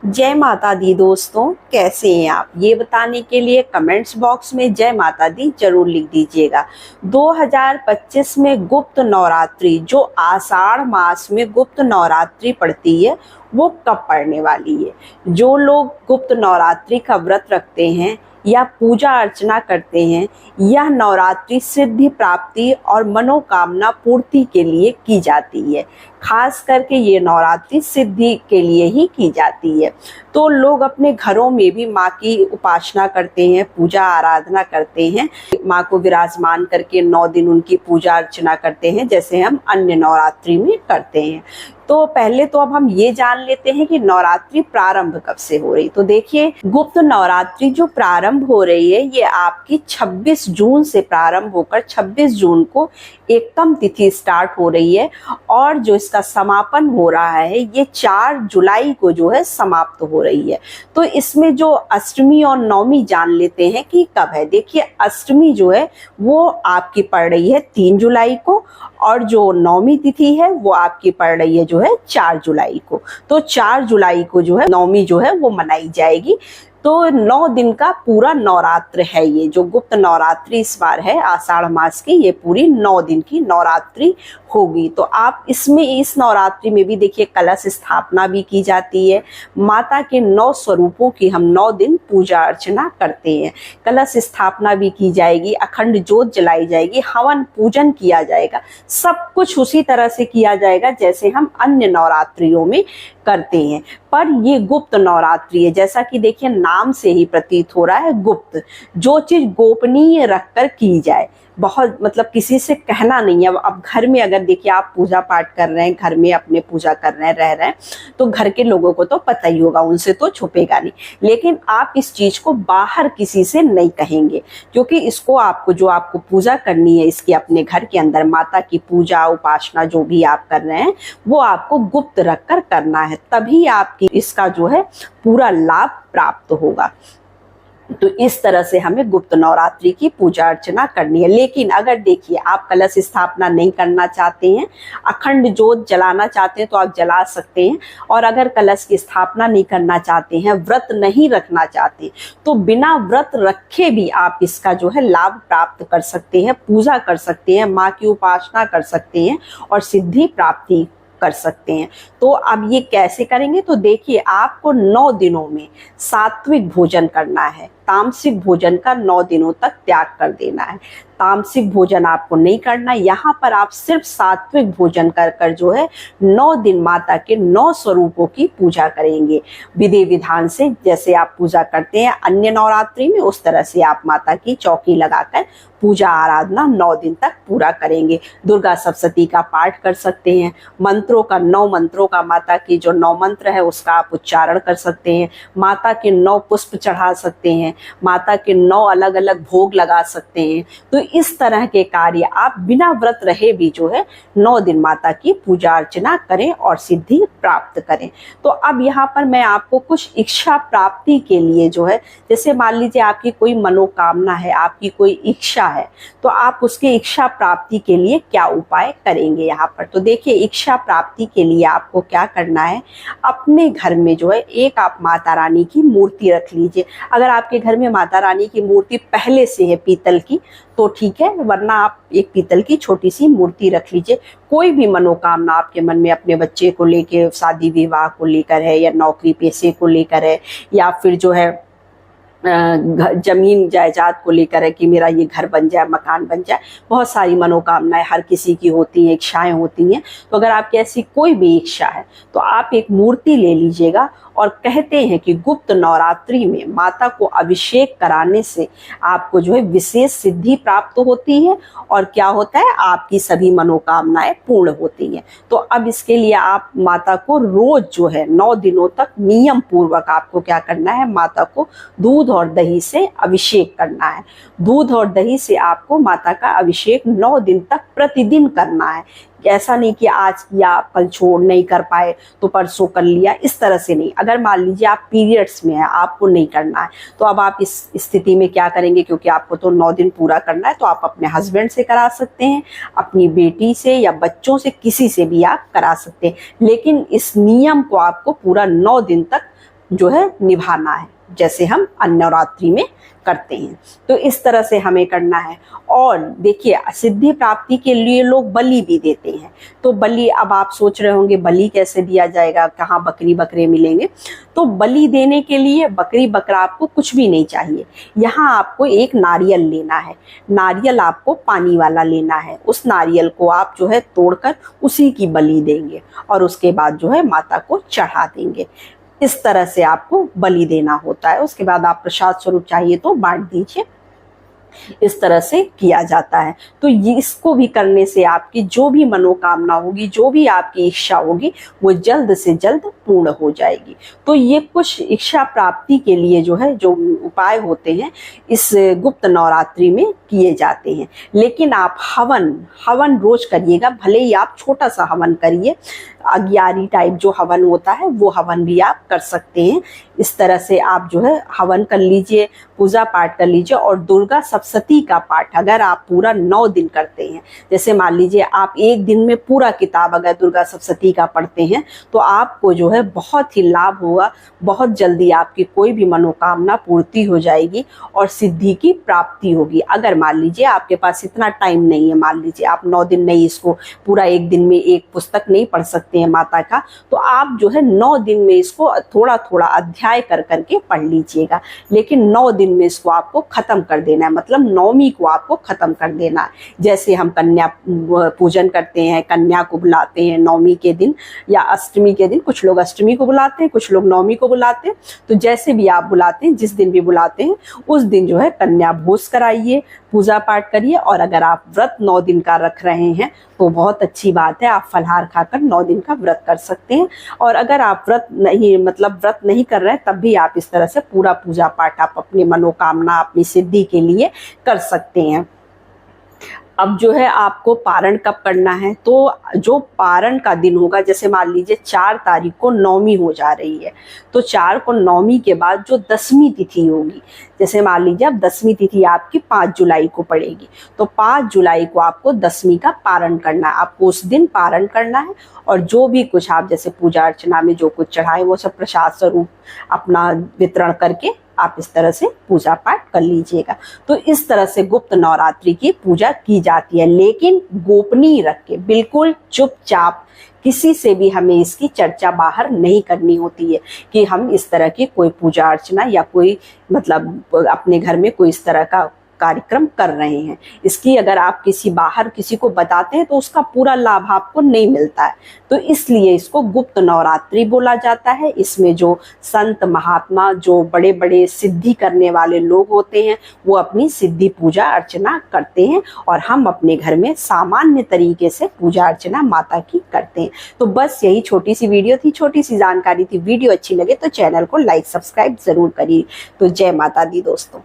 जय माता दी दोस्तों, कैसे हैं आप? ये बताने के लिए कमेंट्स बॉक्स में जय माता दी जरूर लिख दीजिएगा। 2025 में गुप्त नवरात्रि, जो आषाढ़ मास में गुप्त नवरात्रि पड़ती है, वो कब पड़ने वाली है? जो लोग गुप्त नवरात्रि का व्रत रखते हैं या पूजा अर्चना करते हैं, यह नवरात्रि सिद्धि प्राप्ति और मनोकामना पूर्ति के लिए की जाती है। खास करके ये नवरात्रि सिद्धि के लिए ही की जाती है। तो लोग अपने घरों में भी माँ की उपासना करते हैं, पूजा आराधना करते हैं, माँ को विराजमान करके 9 दिन उनकी पूजा अर्चना करते हैं, जैसे हम अन्य नवरात्रि में करते हैं। तो पहले तो अब हम ये जान लेते हैं कि नवरात्रि प्रारंभ कब से हो रही। तो देखिए, गुप्त नवरात्रि जो प्रारंभ हो रही है, ये आपकी 26 जून से प्रारंभ होकर 26 जून को एकम तिथि स्टार्ट हो रही है और जो इसका समापन हो रहा है ये 4 जुलाई को जो है समाप्त हो रही है। तो इसमें जो अष्टमी और नवमी जान लेते हैं कि कब है। देखिए, अष्टमी जो है वो आपकी पड़ रही है 3 जुलाई को और जो नवमी तिथि है वो आपकी पड़ रही है जो है 4 जुलाई को। तो 4 जुलाई को जो है नवमी जो है वो मनाई जाएगी। तो 9 दिन का पूरा नवरात्र है। ये जो गुप्त नवरात्रि इस बार है आषाढ़ मास की, ये पूरी 9 दिन की नवरात्रि होगी। तो आप इसमें इस नवरात्रि में भी देखिए कलश स्थापना भी की जाती है। माता के 9 स्वरूपों की हम 9 दिन पूजा अर्चना करते हैं। कलश स्थापना भी की जाएगी, अखंड ज्योत जलाई जाएगी, हवन पूजन किया जाएगा। सब कुछ उसी तरह से किया जाएगा जैसे हम अन्य नवरात्रियों में करते हैं। पर ये गुप्त नवरात्रि है, जैसा कि देखिए नाम से ही प्रतीत हो रहा है गुप्त। जो चीज गोपनीय रखकर की जाए, बहुत मतलब किसी से कहना नहीं है। अब घर में अगर देखिए आप पूजा पाठ कर रहे हैं, घर में अपने पूजा कर रहे हैं, रह रहे हैं, तो घर के लोगों को तो पता ही होगा, उनसे तो छुपेगा नहीं। लेकिन आप इस चीज को बाहर किसी से नहीं कहेंगे, क्योंकि इसको आपको पूजा करनी है, इसके अपने घर के अंदर माता की पूजा उपासना जो भी आप कर रहे हैं वो आपको गुप्त रखकर करना है, तभी आपकी इसका जो है पूरा लाभ प्राप्त होगा। तो इस तरह से हमें गुप्त नवरात्रि की पूजा अर्चना करनी है। लेकिन अगर देखिए आप कलश स्थापना नहीं करना चाहते हैं, अखंड ज्योत जलाना चाहते हैं तो आप जला सकते हैं। और अगर कलश की स्थापना नहीं करना चाहते हैं, व्रत नहीं रखना चाहते, तो बिना व्रत रखे भी आप इसका जो है लाभ प्राप्त कर सकते हैं, पूजा कर सकते हैं, माँ की उपासना कर सकते हैं और सिद्धि प्राप्ति कर सकते हैं। तो अब ये कैसे करेंगे? तो देखिए, आपको 9 दिनों में सात्विक भोजन करना है। तामसिक भोजन का 9 दिनों तक त्याग कर देना है। तामसिक भोजन आपको नहीं करना। यहाँ पर आप सिर्फ सात्विक भोजन कर कर जो है 9 दिन माता के 9 स्वरूपों की पूजा करेंगे। विधि विधान से जैसे आप पूजा करते हैं अन्य नवरात्रि में, उस तरह से आप माता की चौकी लगाकर पूजा आराधना 9 दिन तक पूरा करेंगे। दुर्गा सप्तशती का पाठ कर सकते हैं। मंत्रों का 9 मंत्रों का माता की जो 9 मंत्र है उसका आप उच्चारण कर सकते हैं। माता के 9 पुष्प चढ़ा सकते हैं। माता के 9 अलग अलग भोग लगा सकते हैं। तो इस तरह के कार्य आप बिना व्रत रहे भी जो है 9 दिन माता की पूजा अर्चना करें और सिद्धि प्राप्त करें। तो अब यहाँ पर मैं आपको कुछ इच्छा प्राप्ति के लिए जो है, जैसे मान लीजिए आपकी कोई मनोकामना है, आपकी कोई इच्छा है, तो आप उसके इच्छा प्राप्ति के लिए क्या उपाय करेंगे यहाँ पर। तो देखिए, इच्छा प्राप्ति के लिए आपको क्या करना है, अपने घर में जो है एक आप माता रानी की मूर्ति रख लीजिए। अगर आपके घर में माता रानी की मूर्ति पहले से है पीतल की तो ठीक है, वरना आप एक पीतल की छोटी सी मूर्ति रख लीजिए। कोई भी मनोकामना आपके मन में अपने बच्चे को लेके, शादी विवाह को लेकर है, या नौकरी पेशे को लेकर है, या फिर जो है जमीन जायदाद को लेकर है कि मेरा ये घर बन जाए, मकान बन जाए। बहुत सारी मनोकामनाएं हर किसी की होती हैं, इच्छाएं होती हैं। तो अगर आपकी ऐसी कोई भी इच्छा है तो आप एक मूर्ति ले लीजिएगा। और कहते हैं कि गुप्त नवरात्रि में माता को अभिषेक कराने से आपको जो है विशेष सिद्धि प्राप्त होती है और क्या होता है, आपकी सभी मनोकामनाएं पूर्ण होती हैं। तो अब इसके लिए आप माता को रोज जो है 9 दिनों तक नियम पूर्वक आपको क्या करना है, माता को दूध और दही से अभिषेक करना है। दूध और दही से आपको माता का अभिषेक 9 दिन तक प्रतिदिन करना है। ऐसा नहीं कि आज किया कल छोड़ नहीं कर पाए तो परसों कर लिया, इस तरह से नहीं। अगर मान लीजिए आप पीरियड्स में है, आपको नहीं करना है, तो अब आप इस स्थिति में क्या करेंगे, क्योंकि आपको तो 9 दिन पूरा करना है, तो आप अपने हस्बैंड से करा सकते हैं, अपनी बेटी से या बच्चों से, किसी से भी आप करा सकते हैं। लेकिन इस नियम को आपको पूरा 9 दिन तक जो है निभाना है, जैसे हम नवरात्रि में करते हैं। तो इस तरह से हमें करना है। और देखिए, सिद्धि प्राप्ति के लिए लोग बलि भी देते हैं। तो बलि, अब आप सोच रहे होंगे बलि कैसे दिया जाएगा, कहाँ बकरी बकरे मिलेंगे। तो बलि देने के लिए बकरी बकरा आपको कुछ भी नहीं चाहिए। यहाँ आपको एक नारियल लेना है। नारियल आपको पानी वाला लेना है। उस नारियल को आप जो है तोड़कर उसी की बलि देंगे और उसके बाद जो है माता को चढ़ा देंगे। इस तरह से आपको बलि देना होता है। उसके बाद आप प्रसाद स्वरूप चाहिए तो बांट दीजिए। इस तरह से किया जाता है। तो ये इसको भी करने से आपकी जो भी मनोकामना होगी, जो भी आपकी इच्छा होगी, वो जल्द से जल्द पूर्ण हो जाएगी। तो ये कुछ इच्छा प्राप्ति के लिए जो है जो उपाय होते हैं इस गुप्त नवरात्रि में किए जाते हैं। लेकिन आप हवन रोज करिएगा, भले ही आप छोटा सा हवन करिए। अग्यारी टाइप जो हवन होता है वो हवन भी आप कर सकते हैं। इस तरह से आप जो है हवन कर लीजिए, पूजा पाठ कर लीजिए। और दुर्गा सप्तशती का पाठ अगर आप पूरा 9 दिन करते हैं, जैसे मान लीजिए आप एक दिन में पूरा किताब अगर दुर्गा सप्तशती का पढ़ते हैं, तो आपको जो है बहुत ही लाभ होगा। बहुत जल्दी आपकी कोई भी मनोकामना पूर्ति हो जाएगी और सिद्धि की प्राप्ति होगी। अगर मान लीजिए आपके पास इतना टाइम नहीं है, मान लीजिए आप 9 दिन नहीं, इसको पूरा एक दिन में एक पुस्तक नहीं पढ़ सकते हैं माता का, तो आप जो है 9 दिन में इसको थोड़ा थोड़ा अध्याय कर करके पढ़ लीजिएगा। लेकिन 9 दिन में इसको आपको खत्म कर देना है, मतलब नवमी को आपको खत्म कर देना है। जैसे हम कन्या पूजन करते हैं, कन्या को बुलाते हैं नवमी के दिन या अष्टमी के दिन। कुछ लोग अष्टमी को बुलाते हैं, कुछ लोग नवमी को बुलाते हैं। तो जैसे भी आप बुलाते हैं, जिस दिन भी बुलाते हैं, उस दिन जो है कन्या भोज कराइए, पूजा पाठ करिए। और अगर आप व्रत 9 दिन का रख रहे हैं तो बहुत अच्छी बात है, आप फलाहार खाकर 9 दिन का व्रत कर सकते हैं। और अगर आप व्रत नहीं कर रहे हैं, तब भी आप इस तरह से पूरा पूजा पाठ आप अपनी मनोकामना, अपनी सिद्धि के लिए कर सकते हैं। अब जो है आपको पारण कब करना है, तो जो पारण का दिन होगा, जैसे मान लीजिए 4 तारीख को नवमी हो जा रही है, तो 4 को नवमी के बाद जो 10वीं तिथि होगी, जैसे मान लीजिए अब 10वीं तिथि आपकी 5 जुलाई को पड़ेगी, तो 5 जुलाई को आपको 10वीं का पारण करना है। आपको उस दिन पारण करना है और जो भी कुछ आप जैसे पूजा अर्चना में जो कुछ चढ़ाए वो सब प्रसाद स्वरूप अपना वितरण करके आप इस तरह से पूजा पाठ कर लीजिएगा। तो इस तरह से गुप्त नवरात्रि की पूजा की जाती है, लेकिन गोपनीय रख के, बिल्कुल चुपचाप। किसी से भी हमें इसकी चर्चा बाहर नहीं करनी होती है कि हम इस तरह की कोई पूजा अर्चना या कोई मतलब अपने घर में कोई इस तरह का कार्यक्रम कर रहे हैं। इसकी अगर आप बाहर किसी को बताते हैं तो उसका पूरा लाभ आपको नहीं मिलता है। तो इसलिए इसको गुप्त नवरात्रि बोला जाता है। इसमें जो संत महात्मा, जो बड़े बड़े सिद्धि करने वाले लोग होते हैं, वो अपनी सिद्धि पूजा अर्चना करते हैं और हम अपने घर में सामान्य तरीके से पूजा अर्चना माता की करते हैं। तो बस यही छोटी सी वीडियो थी, छोटी सी जानकारी थी। वीडियो अच्छी लगे तो चैनल को लाइक सब्सक्राइब जरूर करिए। तो जय माता दी दोस्तों।